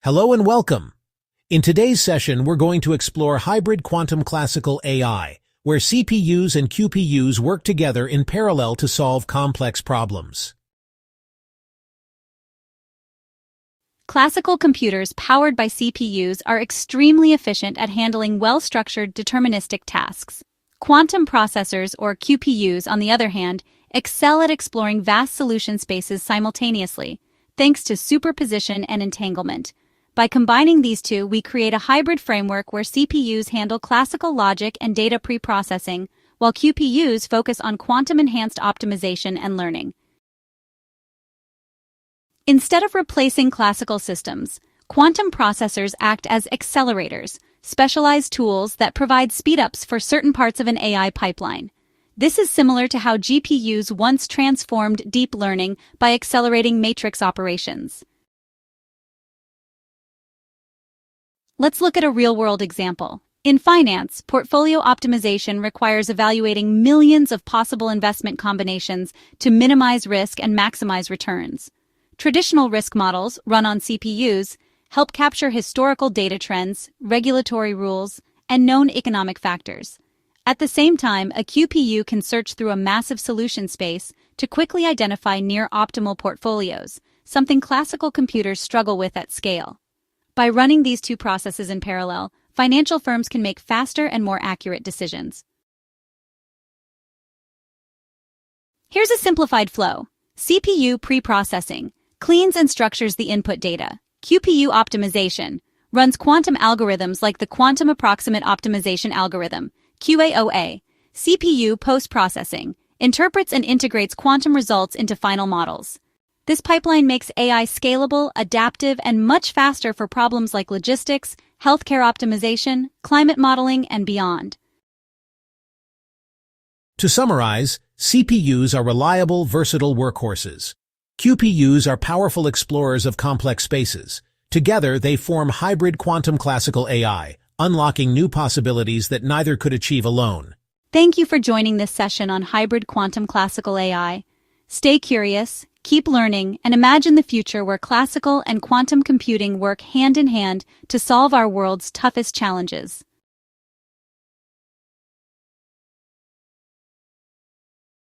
Hello and welcome. In today's session, we're going to explore hybrid quantum classical AI, where CPUs and QPUs work together in parallel to solve complex problems. Classical computers powered by CPUs are extremely efficient at handling well-structured deterministic tasks. Quantum processors, or QPUs, on the other hand, excel at exploring vast solution spaces simultaneously, thanks to superposition and entanglement. By combining these two, we create a hybrid framework where CPUs handle classical logic and data preprocessing, while QPUs focus on quantum-enhanced optimization and learning. Instead of replacing classical systems, quantum processors act as accelerators, specialized tools that provide speedups for certain parts of an AI pipeline. This is similar to how GPUs once transformed deep learning by accelerating matrix operations. Let's look at a real-world example. In finance, portfolio optimization requires evaluating millions of possible investment combinations to minimize risk and maximize returns. Traditional risk models, run on CPUs, help capture historical data trends, regulatory rules, and known economic factors. At the same time, a QPU can search through a massive solution space to quickly identify near-optimal portfolios, something classical computers struggle with at scale. By running these two processes in parallel, financial firms can make faster and more accurate decisions. Here's a simplified flow. CPU preprocessing cleans and structures the input data. QPU optimization runs quantum algorithms like the Quantum Approximate Optimization Algorithm, QAOA. CPU postprocessing interprets and integrates quantum results into final models. This pipeline makes AI scalable, adaptive, and much faster for problems like logistics, healthcare optimization, climate modeling, and beyond. To summarize, CPUs are reliable, versatile workhorses. QPUs are powerful explorers of complex spaces. Together, they form hybrid quantum classical AI, unlocking new possibilities that neither could achieve alone. Thank you for joining this session on hybrid quantum classical AI. Stay curious, keep learning, and imagine the future where classical and quantum computing work hand in hand to solve our world's toughest challenges.